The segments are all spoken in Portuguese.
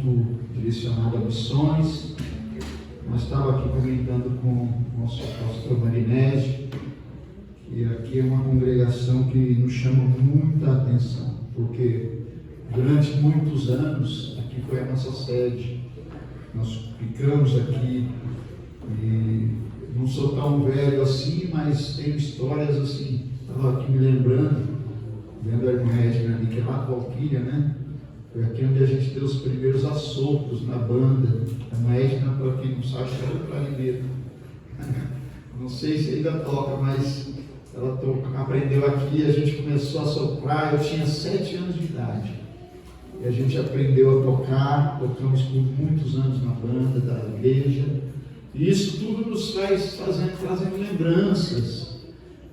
culto direcionado a missões. Nós estávamos aqui comentando com o nosso pastor Marinésio, que aqui é uma congregação que nos chama muita atenção, porque durante muitos anos aqui foi a nossa sede. Nós ficamos aqui e não sou tão velho assim, mas tenho histórias assim. Estava aqui me lembrando a irmã Edna ali, que é lá de Valquíria, né? Foi aqui onde a gente deu os primeiros assopros na banda. A irmã Edna, para quem não sabe, era clarineta. Não sei se ainda toca, mas ela aprendeu aqui, a gente começou a soprar. Eu tinha 7 anos de idade. E a gente aprendeu a tocar, tocamos por muitos anos na banda da igreja. E isso tudo nos trazendo lembranças,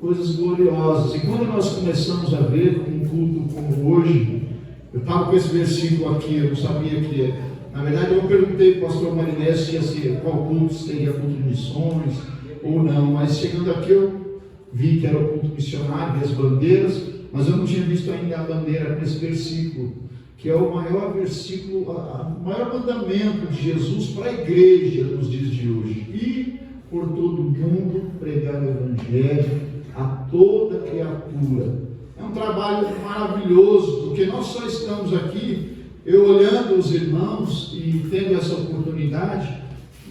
coisas gloriosas. E quando nós começamos a ver um culto como hoje, eu estava com esse versículo aqui, eu não sabia que... Na verdade, eu perguntei para o pastor Marinés qual culto seria culto de missões ou não, mas chegando aqui eu vi que era o culto missionário, as bandeiras, mas eu não tinha visto ainda a bandeira nesse versículo, que é o maior versículo, o maior mandamento de Jesus para a igreja nos dias de hoje. E por todo o mundo pregar o Evangelho a toda criatura. É um trabalho maravilhoso, porque nós só estamos aqui, eu olhando os irmãos e tendo essa oportunidade,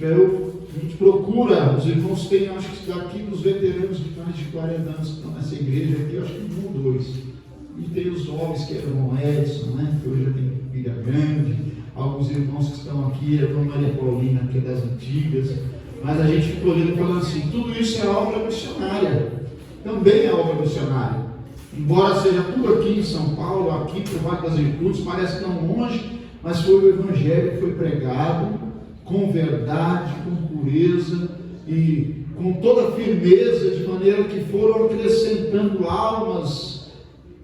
a gente procura, os irmãos têm, acho que daqui dos veteranos de mais de 40 anos que estão nessa igreja aqui, acho que 1 ou 2. E tem os jovens que eram Edson, né, que hoje já tem filha grande, alguns irmãos que estão aqui, a irmã Maria Paulina, que é das antigas, mas a gente fica olhando e falando assim, tudo isso é obra missionária, também é obra missionária. Embora seja tudo aqui em São Paulo, aqui por Vale das Virtudes, parece tão longe, mas foi o Evangelho que foi pregado com verdade, com pureza e com toda firmeza, de maneira que foram acrescentando almas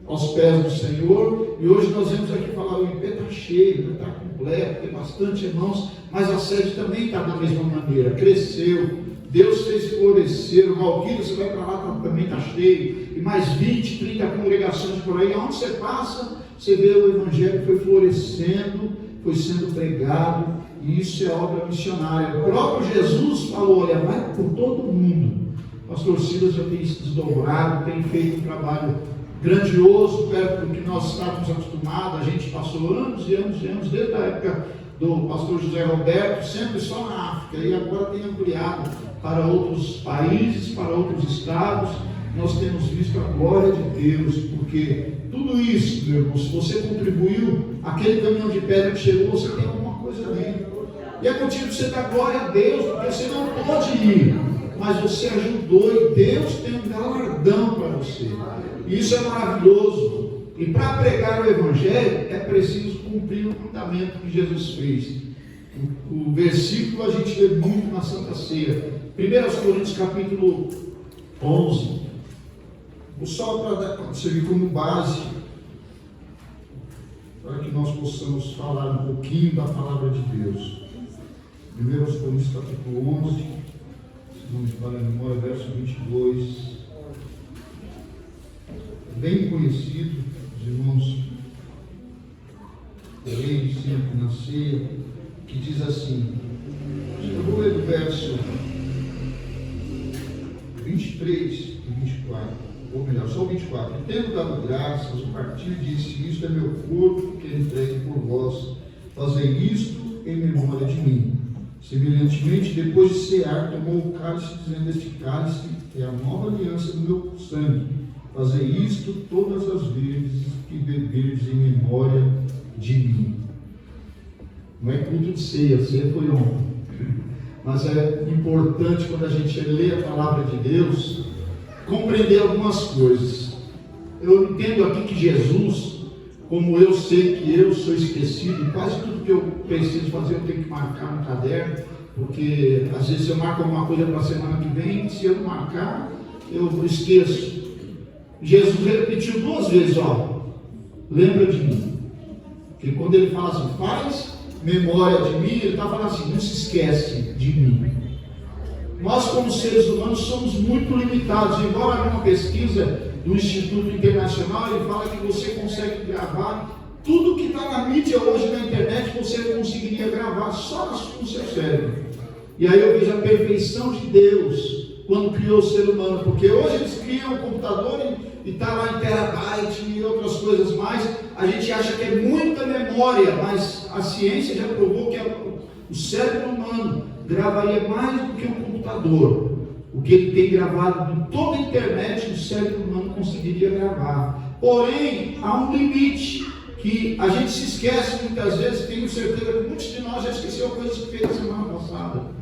aos pés do Senhor. E hoje nós vemos aqui falar, o IP está cheio, está completo, tem bastante irmãos, mas a sede também está da mesma maneira, cresceu. Deus fez florescer, o Valquíria, você vai para lá, também está cheio, e mais 20, 30 congregações por aí, onde você passa, você vê o Evangelho foi florescendo, foi sendo pregado, e isso é obra missionária. O próprio Jesus falou, olha, vai por todo mundo. O pastor Silas já tem se desdobrado, tem feito um trabalho grandioso, perto do que nós estávamos acostumados. A gente passou anos e anos e anos, desde a época do pastor José Roberto, sempre só na África, e agora tem ampliado para outros países, para outros estados. Nós temos visto a glória de Deus, porque tudo isso, meu irmão, se você contribuiu, aquele caminhão de pedra que chegou, você tem alguma coisa ali. E é motivo de você dar glória a Deus, porque você não pode ir, mas você ajudou e Deus tem um galardão para você. E isso é maravilhoso. E para pregar o Evangelho é preciso cumprir o mandamento que Jesus fez. O versículo a gente vê muito na Santa Ceia. 1 Coríntios capítulo 11. Só para servir como base, para que nós possamos falar um pouquinho da palavra de Deus. 1 Coríntios capítulo 11, se não me falha a memória, verso 22. Bem conhecido, os irmãos leem sempre na ceia, que diz assim, eu vou ler do verso 23 e 24, ou melhor, só o 24. Tendo dado graças, o partido disse, isto é meu corpo que é entregue por vós, fazei isto em memória de mim. Semelhantemente, depois de cear, tomou o cálice, dizendo, este cálice é a nova aliança do meu sangue. Fazei isto todas as vezes que beberdes em memória de mim. Não é culto de ceia, ceia foi ontem. Mas é importante, quando a gente lê a palavra de Deus, compreender algumas coisas. Eu entendo aqui que Jesus, como eu sei que eu sou esquecido, quase tudo que eu preciso fazer eu tenho que marcar no caderno, porque às vezes eu marco alguma coisa para a semana que vem, se eu não marcar, eu esqueço. Jesus repetiu 2 vezes, lembra de mim. Porque quando ele fala assim, faz memória de mim, ele está falando assim, não se esquece de mim. Nós como seres humanos somos muito limitados, embora haja uma pesquisa do Instituto Internacional, ele fala que você consegue gravar Tudo que está na mídia hoje, na internet, você conseguiria gravar só no seu cérebro. E aí eu vejo a perfeição de Deus quando criou o ser humano, porque hoje eles criam o computador e está lá em terabyte e outras coisas mais. A gente acha que é muita memória, mas a ciência já provou que o cérebro humano gravaria mais do que um computador. O que ele tem gravado em toda a internet, o cérebro humano conseguiria gravar. Porém, há um limite que a gente se esquece muitas vezes. Tenho certeza que muitos de nós já esqueceu coisas que fez semana passada.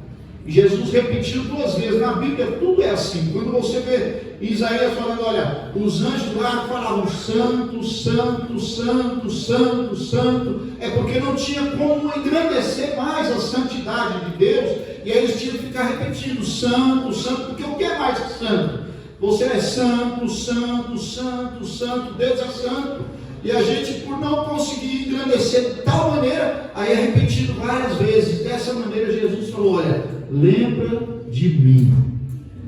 Jesus repetiu 2 vezes. Na Bíblia tudo é assim. Quando você vê Isaías falando, olha, os anjos lá falavam santo, santo, santo, santo, santo, é porque não tinha como engrandecer mais a santidade de Deus, e aí eles tinham que ficar repetindo santo, santo, porque o que é mais que santo? Você é santo, santo, santo, santo, Deus é santo. E a gente, por não conseguir engrandecer de tal maneira, aí é repetido várias vezes. Dessa maneira Jesus falou, olha, lembra de mim.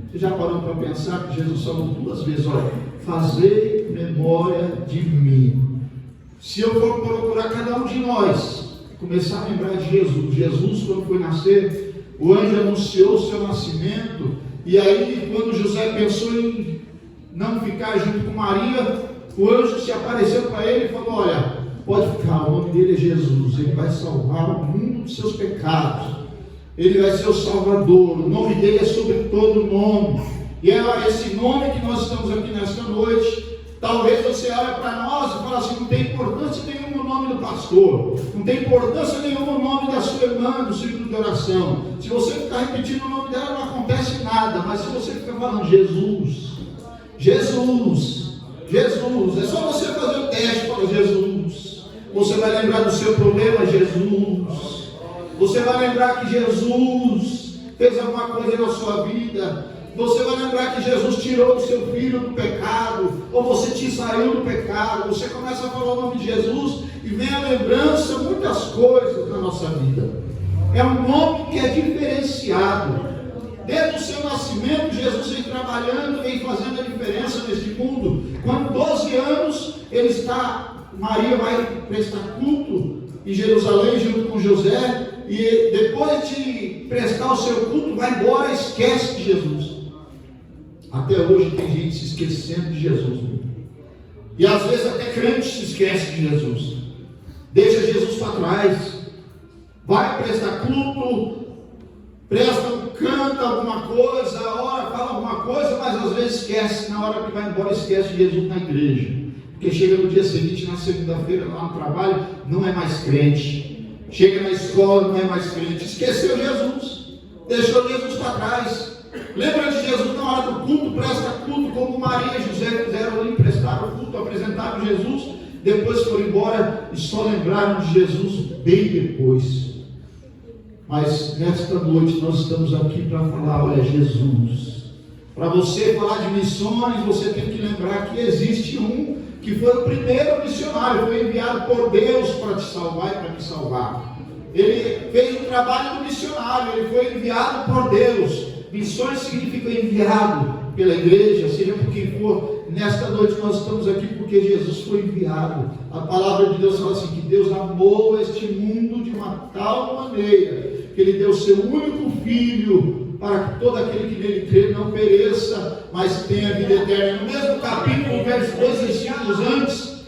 Você já parou para pensar que Jesus falou 2 vezes, olha, fazei memória de mim. Se eu for procurar cada um de nós, começar a lembrar de Jesus quando foi nascer, o anjo anunciou o seu nascimento, e aí quando José pensou em não ficar junto com Maria, o anjo se apareceu para ele e falou, olha, pode ficar, o nome dele é Jesus, ele vai salvar o mundo dos seus pecados, ele vai ser o Salvador, o nome dele é sobre todo nome, e é esse nome que nós estamos aqui nesta noite. Talvez você olhe para nós e fale assim, não tem importância nenhuma o nome do pastor, não tem importância nenhuma o nome da sua irmã, do círculo de oração. Se você ficar repetindo o nome dela, não acontece nada, mas se você ficar falando Jesus, Jesus, Jesus, é só você fazer o teste para Jesus, você vai lembrar do seu problema, Jesus, você vai lembrar que Jesus fez alguma coisa na sua vida, você vai lembrar que Jesus tirou o seu filho do pecado, ou você te saiu do pecado, você começa a falar o nome de Jesus, e vem a lembrança, muitas coisas na nossa vida. É um nome que é diferenciado. Desde o seu nascimento, Jesus vem trabalhando, vem fazendo a diferença neste mundo. Quando 12 anos, Maria vai prestar culto em Jerusalém, junto com José, e depois de prestar o seu culto, vai embora e esquece de Jesus. Até hoje tem gente se esquecendo de Jesus, e às vezes até crente se esquece de Jesus, deixa Jesus para trás, vai prestar culto, canta alguma coisa, ora, fala alguma coisa, mas às vezes esquece, na hora que vai embora esquece de Jesus na igreja, porque chega no dia seguinte, na segunda-feira, lá no trabalho, não é mais crente, chega na escola, não é mais crente, esqueceu Jesus, deixou Jesus para trás. Lembra de Jesus na hora do culto, presta culto, como Maria e José fizeram ali, prestaram o culto, apresentaram Jesus, depois foram embora e só lembraram de Jesus bem depois. Mas nesta noite nós estamos aqui para falar, olha, Jesus. Para você falar de missões, você tem que lembrar que existe um que foi o primeiro missionário, foi enviado por Deus para te salvar e para me salvar. Ele fez o trabalho do missionário, ele foi enviado por Deus. Missões significa enviado pela igreja, seja por quem for. Nesta noite nós estamos aqui porque Jesus foi enviado. A palavra de Deus fala assim, que Deus amou este mundo de uma tal maneira, que Ele deu o seu único Filho, para que todo aquele que nele crê não pereça, mas tenha vida eterna. No mesmo capítulo, verso 2 versículos antes,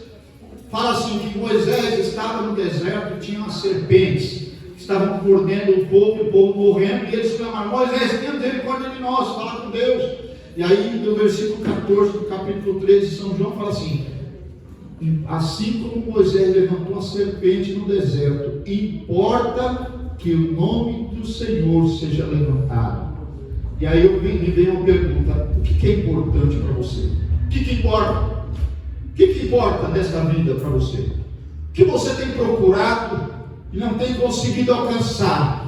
fala assim, que Moisés estava no deserto e tinha umas serpentes, estavam mordendo o povo morrendo, e eles clamaram, Moisés, tenha misericórdia de nós, fala com Deus. E aí no versículo 14 do capítulo 13 de São João fala assim, assim como Moisés levantou a serpente no deserto, importa que o nome do Senhor seja levantado. E aí me vem uma pergunta, o que é importante para você? O que importa? O que importa nesta vida para você? O que você tem procurado e não tem conseguido alcançar?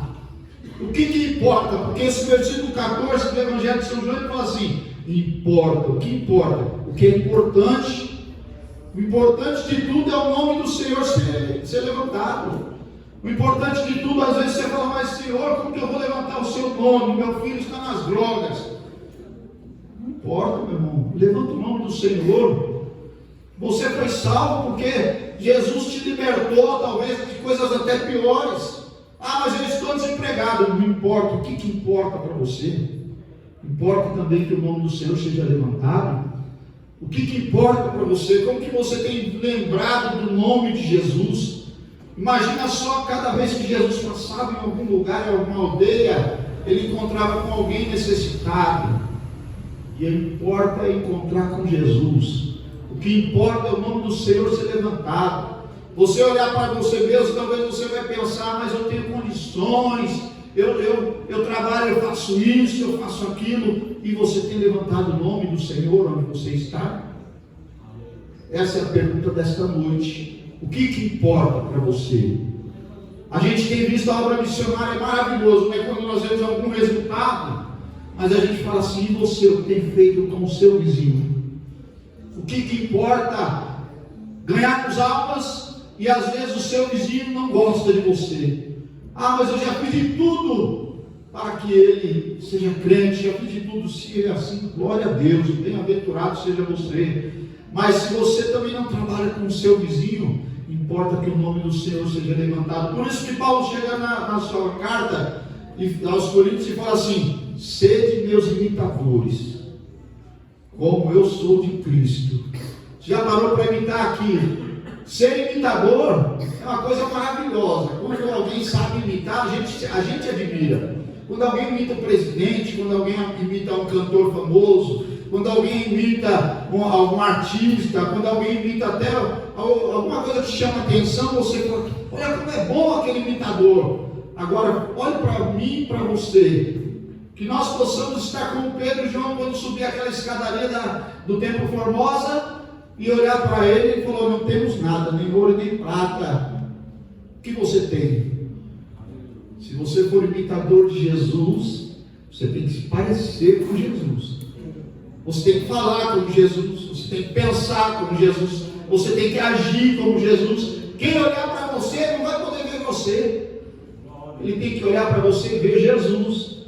O que importa? Porque esse versículo 14 do Evangelho de São João ele fala assim, importa, o que importa? O que é importante? O importante de tudo é o nome do Senhor ser levantado. O importante de tudo, às vezes você fala, mas Senhor, como que eu vou levantar o seu nome? Meu filho está nas drogas. Não importa, meu irmão, levanta o nome do Senhor. Você foi salvo porque Jesus te libertou, talvez, de coisas até piores. Ah, mas eu estou desempregado. Não importa. O que importa para você? Importa também que o nome do Senhor seja levantado. O que importa para você? Como que você tem lembrado do nome de Jesus? Imagina só, cada vez que Jesus passava em algum lugar, em alguma aldeia, ele encontrava com alguém necessitado. E importa encontrar com Jesus. O que importa é o nome do Senhor ser levantado. Você olhar para você mesmo, talvez você vai pensar, mas eu tenho condições, eu trabalho, eu faço isso, eu faço aquilo, e você tem levantado o nome do Senhor onde você está? Essa é a pergunta desta noite. O que importa para você? A gente tem visto a obra missionária, é maravilhoso, né? Quando nós vemos algum resultado, mas a gente fala assim, e você, o que tem feito com o seu vizinho? O que importa? Ganharmos almas, e às vezes o seu vizinho não gosta de você. Ah, mas eu já fiz de tudo para que ele seja crente, já fiz de tudo. Se é assim, glória a Deus, bem-aventurado seja você. Mas se você também não trabalha com o seu vizinho, importa que o nome do Senhor seja levantado. Por isso que Paulo chega na sua carta aos Coríntios e fala assim: sede meus imitadores, como eu sou de Cristo. Já parou para imitar aqui? Ser imitador é uma coisa maravilhosa. Quando alguém sabe imitar, a gente admira. Quando alguém imita o presidente, quando alguém imita um cantor famoso, quando alguém imita algum artista, quando alguém imita até alguma coisa que chama atenção, você fala, olha como é bom aquele imitador. Agora, olhe para mim e para você, que nós possamos estar como Pedro e João quando subir aquela escadaria do Templo Formosa e olhar para ele e falar, não temos nada, nem ouro nem prata. O que você tem? Se você for imitador de Jesus, você tem que se parecer com Jesus. Você tem que falar como Jesus, você tem que pensar como Jesus, você tem que agir como Jesus. Quem olhar para você não vai poder ver você. Ele tem que olhar para você e ver Jesus.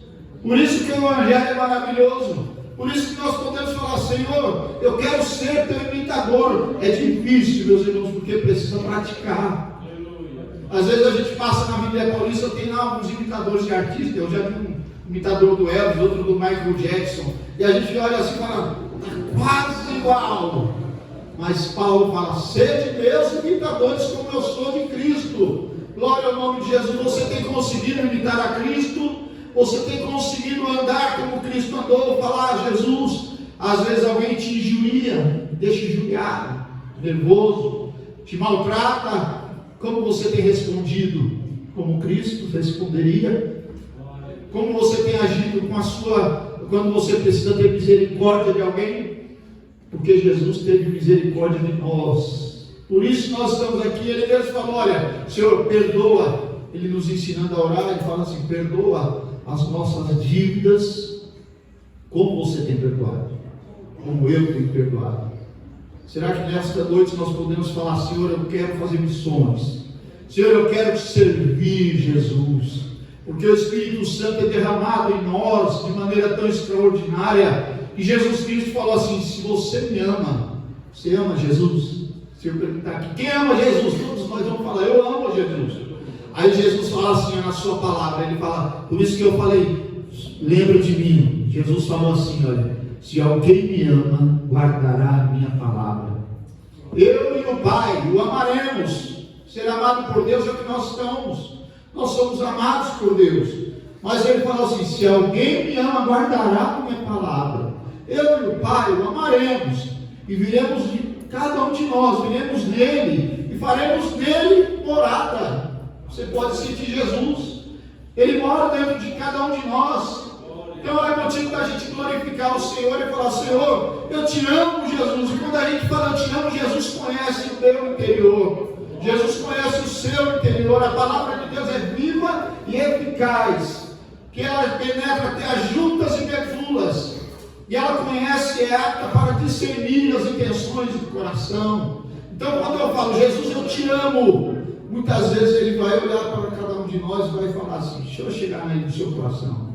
Por isso que o Evangelho é maravilhoso. Por isso que nós podemos falar, Senhor, eu quero ser teu imitador. É difícil, meus irmãos, porque precisa praticar. Às vezes a gente passa na Bíblia Paulista, tem lá alguns imitadores de artistas. Eu já vi um imitador do Elvis, outro do Michael Jackson. E a gente olha assim e fala, está quase igual. Mas Paulo fala, sede meus imitadores como eu sou de Cristo. Glória ao nome de Jesus. Você tem conseguido imitar a Cristo? Você tem conseguido andar como Cristo andou, falar a Jesus? Às vezes alguém te injuria, deixa injuriado, nervoso, te maltrata. Como você tem respondido? Como Cristo responderia? Como você tem agido quando você precisa ter misericórdia de alguém? Porque Jesus teve misericórdia de nós. Por isso nós estamos aqui. Ele mesmo falou, olha, Senhor, perdoa. Ele nos ensinando a orar, ele fala assim, perdoa as nossas dívidas, como você tem perdoado, como eu tenho perdoado. Será que nesta noite nós podemos falar, Senhor, eu quero fazer missões, Senhor, eu quero te servir, Jesus, porque o Espírito Santo é derramado em nós de maneira tão extraordinária, e Jesus Cristo falou assim, se você me ama, você ama Jesus? Se eu perguntar aqui, quem ama Jesus? Todos nós vamos falar, eu amo Jesus. Aí Jesus fala assim na sua palavra, ele fala, por isso que eu falei, lembra de mim. Jesus falou assim, olha, se alguém me ama, guardará a minha palavra. Eu e o Pai o amaremos. Ser amado por Deus é o que nós estamos. Nós somos amados por Deus. Mas ele falou assim, se alguém me ama, guardará a minha palavra. Eu e o Pai o amaremos. E viremos de cada um de nós, viremos nele e faremos nele morada. Você pode sentir Jesus, ele mora dentro de cada um de nós. Então é motivo da gente glorificar o Senhor e falar, Senhor, eu te amo, Jesus. E quando a gente fala eu te amo, Jesus conhece o teu interior, Jesus conhece o seu interior. A palavra de Deus é viva e eficaz, que ela penetra até as juntas e medulas, e ela conhece e é apta para discernir as intenções do coração. Então quando eu falo, Jesus, eu te amo, muitas vezes ele vai olhar para cada um de nós e vai falar assim, deixa eu chegar aí no seu coração,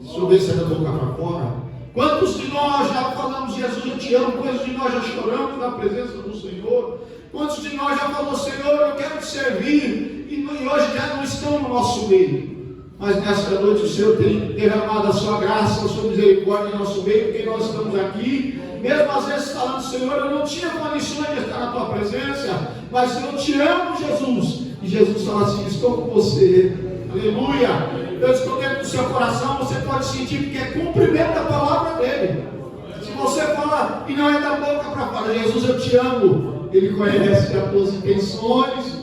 deixa eu ver se é da boca para fora. Quantos de nós já falamos, Jesus, eu te amo? Quantos de nós já choramos na presença do Senhor? Quantos de nós já falou, Senhor, eu quero te servir, e hoje já não estão no nosso meio? Mas nesta noite o Senhor tem derramado a sua graça, a sua misericórdia em nosso meio, porque nós estamos aqui, mesmo às vezes falando, Senhor, eu não tinha condições de estar na tua presença, mas eu te amo, Jesus. E Jesus fala assim, estou com você, aleluia. Eu estou dentro do seu coração, você pode sentir, porque é cumprimento da palavra dele. Se você falar e não é da boca para falar, Jesus, eu te amo, ele conhece as tuas intenções.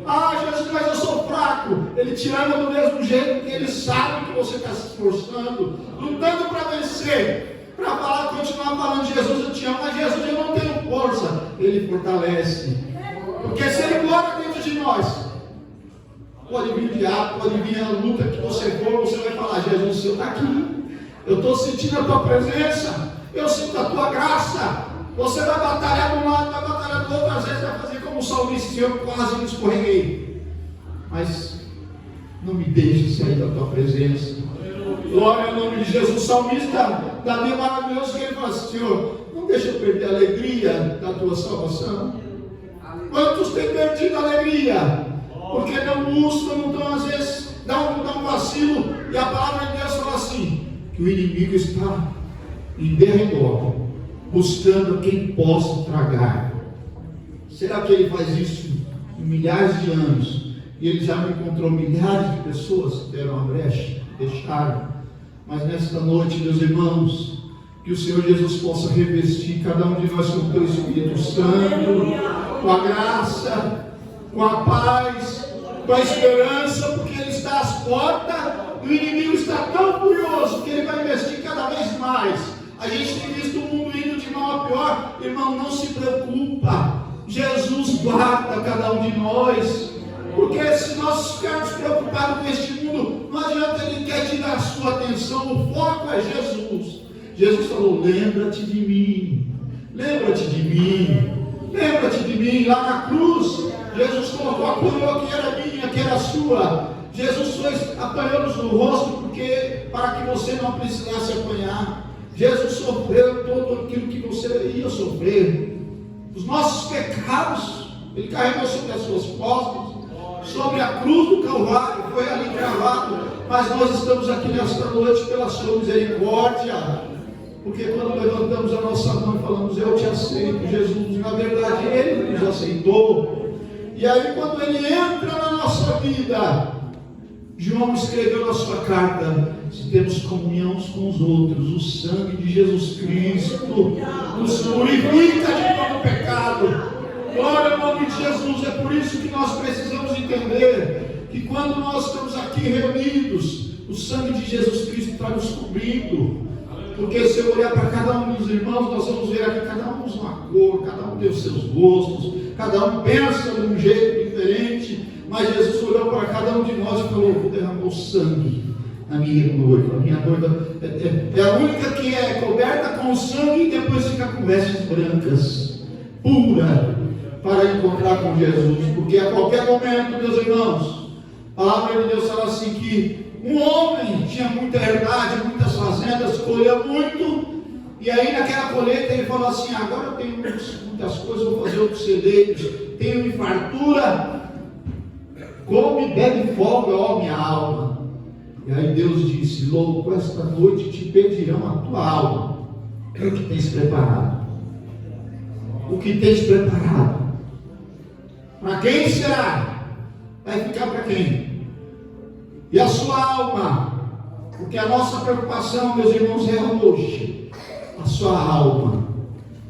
Ah, Jesus, mas eu sou fraco. Ele te ama do mesmo jeito, que ele sabe que você está se esforçando, lutando para vencer, para falar, continuar falando, Jesus, eu te amo, mas Jesus, eu não tenho força. Ele fortalece, porque se ele mora dentro de nós, pode vir o diabo, pode vir a luta que você for, você vai falar, Jesus, o Senhor está aqui, eu estou sentindo a tua presença, eu sinto a tua graça. Você vai batalhar de um lado, vai batalhar do outro, às vezes vai fazer como o salmista, Senhor, quase me escorreguei, mas não me deixe sair da tua presença. Glória ao nome de Jesus. O salmista, Davi, maravilhoso, que ele fala assim, Senhor, não deixa eu perder a alegria da tua salvação. Quantos têm perdido a alegria? Porque não buscam, não estão, às vezes, dá um vacilo, e a palavra de Deus fala assim, que o inimigo está em derredor, buscando quem possa tragar. Será que ele faz isso em milhares de anos? E ele já não encontrou milhares de pessoas que deram a brecha, deixaram. Mas nesta noite, meus irmãos, que o Senhor Jesus possa revestir cada um de nós com o teu Espírito Santo, com a graça, com a paz, com a esperança, porque ele está às portas, e o inimigo está tão furioso que ele vai investir cada vez mais. A gente tem visto o mundo indo de mal a pior. Irmão, não se preocupa, Jesus guarda cada um de nós, porque se nós ficarmos preocupados com este mundo, não adianta, ele quer tirar a sua atenção, o foco é Jesus. Jesus falou, lembra-te de mim, lembra-te de mim, lembra-te de mim. Lá na cruz, Jesus colocou a coroa que era minha, que era sua. Jesus apanhou-nos no rosto, porque para que você não precisasse apanhar. Jesus sofreu todo aquilo que você ia sofrer. Os nossos pecados, ele carregou sobre as suas costas, sobre a cruz do Calvário, foi ali cravado. Mas nós estamos aqui nesta noite pela sua misericórdia, porque quando levantamos a nossa mão e falamos, eu te aceito, Jesus, na verdade ele nos aceitou. E aí quando ele entra na nossa vida, João escreveu na sua carta, se temos comunhão uns com os outros, o sangue de Jesus Cristo nos purifica de todo pecado. Glória ao nome de Jesus. É por isso que nós precisamos entender que quando nós estamos aqui reunidos, o sangue de Jesus Cristo está nos cobrindo. Porque se eu olhar para cada um dos irmãos, nós vamos ver aqui, cada um usa uma cor, cada um tem os seus gostos, cada um pensa de um jeito diferente, mas Jesus olhou para cada um de nós e falou, vou derramar o sangue na minha noiva. A minha noiva é a única que é coberta com sangue e depois fica com vestes brancas, pura, para encontrar com Jesus. Porque a qualquer momento, meus irmãos, a palavra de Deus fala assim que um homem tinha muita herdade, muitas fazendas, colheu muito, e aí naquela colheita ele falou assim, agora eu tenho muitas coisas, vou fazer outros celeiros, tenho em fartura, come, bebe e folga, ó minha alma. E aí Deus disse, louco, esta noite te pedirão a tua alma. É o que tens preparado. O que tens preparado. Para quem será? Vai ficar para quem? E a sua alma? Porque a nossa preocupação, meus irmãos, é hoje. A sua alma.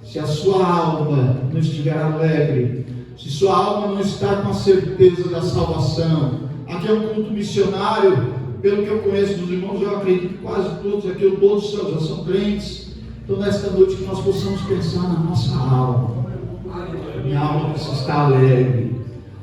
Se a sua alma não estiver alegre, se sua alma não está com a certeza da salvação, aqui é um culto missionário, pelo que eu conheço dos irmãos, eu acredito que quase todos aqui, todos já são crentes. Então nesta noite que nós possamos pensar na nossa alma. A minha alma precisa estar alegre,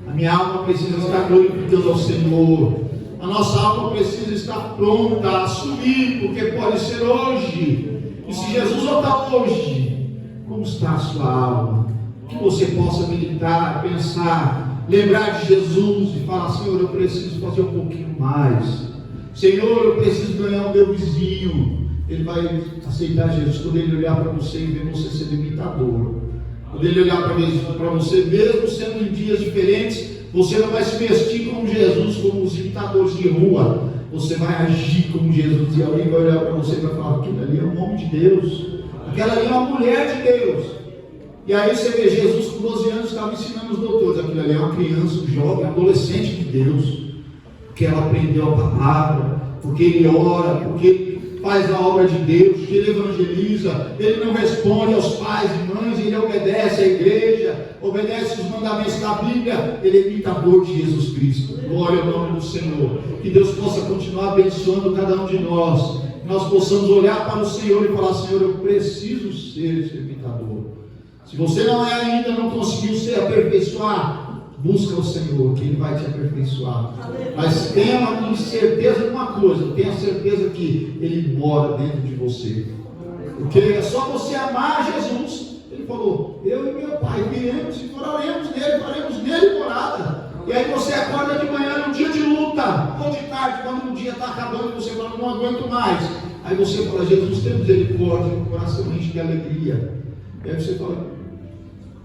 a minha alma precisa estar glorificando ao Senhor, a nossa alma precisa estar pronta a assumir, porque pode ser hoje. E se Jesus voltar hoje, como está a sua alma? Que você possa meditar, pensar, lembrar de Jesus e falar, Senhor, eu preciso fazer um pouquinho mais. Senhor, eu preciso ganhar o meu vizinho. Ele vai aceitar Jesus quando ele olhar para você e ver você ser imitador. Quando Ele olhar para você, mesmo sendo em dias diferentes, você não vai se vestir como Jesus, como os imitadores de rua. Você vai agir como Jesus. E alguém vai olhar para você e vai falar: aquilo ali é um homem de Deus, aquela ali é uma mulher de Deus. E aí você vê, Jesus com 12 anos estava ensinando os doutores: aquilo ali é uma criança, um jovem, um adolescente de Deus, porque ela aprendeu a palavra, porque ele ora, porque ele faz a obra de Deus, que ele evangeliza, ele não responde aos pais e mães, ele obedece à igreja, obedece os mandamentos da Bíblia, ele é imitador de Jesus Cristo. Glória ao nome do Senhor. Que Deus possa continuar abençoando cada um de nós, que nós possamos olhar para o Senhor e falar: Senhor, eu preciso ser esse imitador. Se você não é ainda, não conseguiu se aperfeiçoar, busca o Senhor, que Ele vai te aperfeiçoar. Mas tenha certeza de uma coisa: tenha certeza que Ele mora dentro de você, porque é só você amar Jesus. Ele falou: eu e meu Pai viremos e moraremos nele, faremos nele morada. E aí você acorda de manhã num dia de luta, ou de tarde, quando o dia está acabando, você fala: não aguento mais. Aí você fala: Jesus, tem misericórdia, o coração enche de alegria. E aí você fala: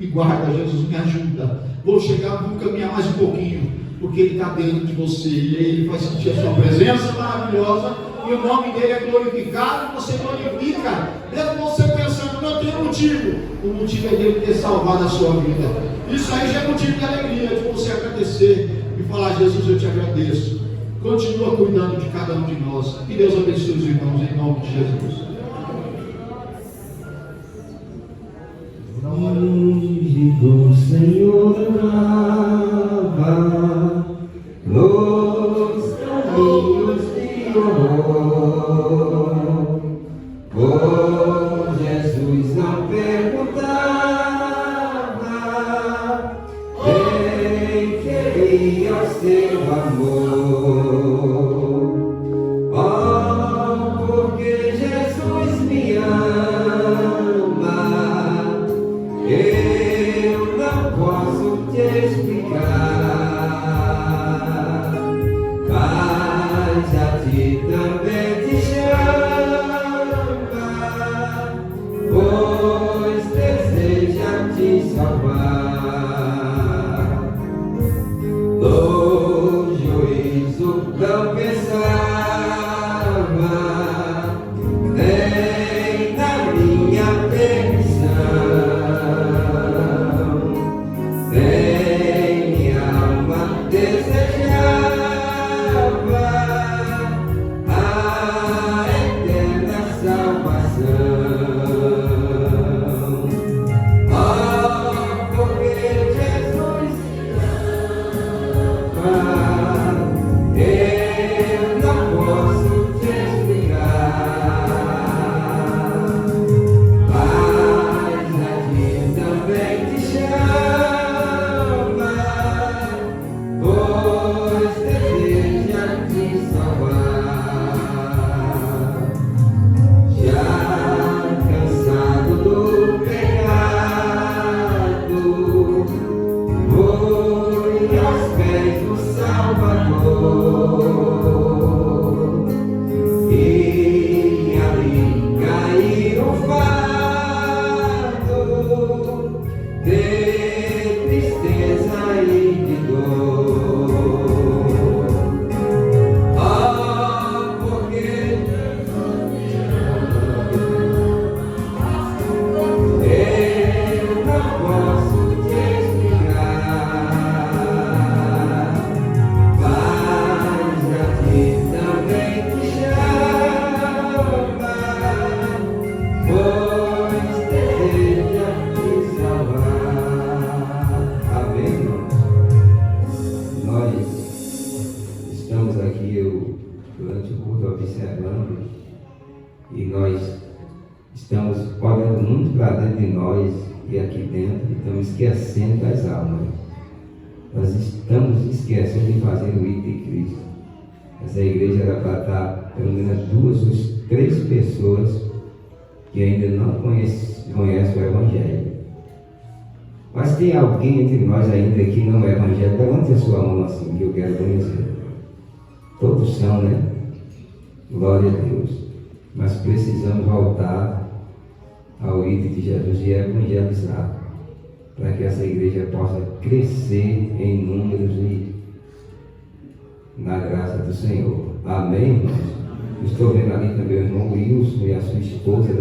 me guarda, Jesus, me ajuda. Vou chegar, vou caminhar mais um pouquinho, porque Ele está dentro de você. E aí Ele vai sentir a sua presença maravilhosa, e o nome dele é glorificado, e você glorifica, mesmo você pensando: não tem motivo. O motivo é dele ter salvado a sua vida. Isso aí já é motivo de alegria, de você agradecer e falar: Jesus, eu te agradeço. Continua cuidando de cada um de nós. Que Deus abençoe os irmãos, em nome de Jesus. O Senhor lava nos caminhos de honor. Oh, Jesus não perguntava, quem queria o seu amor. Oh, porque Jesus me ama, eu não posso te explicar, mas a ti também te chama, pois deseja te salvar. Do juízo não pensava, nem na minha perdição. Minha alma desejava a eterna salvação. Oh, porque Jesus ama, eu não posso te explicar, mas a ti também te chama, pois deseja te salvar. Já cansado do pecado, fui aos pés do Salvador, e ali caiu o fardo de tristeza e de dor. Oh, porque eu não posso te explicar, mas a ti também te chama, pois deseja te salvar. Amém, irmãos? Nós estamos aqui durante o culto observando, e nós estamos olhando muito para dentro de nós e aqui dentro, e estamos esquecendo das almas. Nós estamos esquecendo de fazer o ID de Cristo. Essa igreja era para estar pelo menos 2 ou 3 pessoas que ainda não conhecem o Evangelho. Mas tem alguém entre nós ainda que não é evangélico? Levante a sua mão assim, que eu quero conhecer. Todos são, né? Glória a Deus. Mas precisamos voltar ao ídolo de Jesus e evangelizar. para que essa igreja possa crescer em números e na graça do Senhor. Amém, irmãos? Estou vendo ali também o irmão Wilson e a sua esposa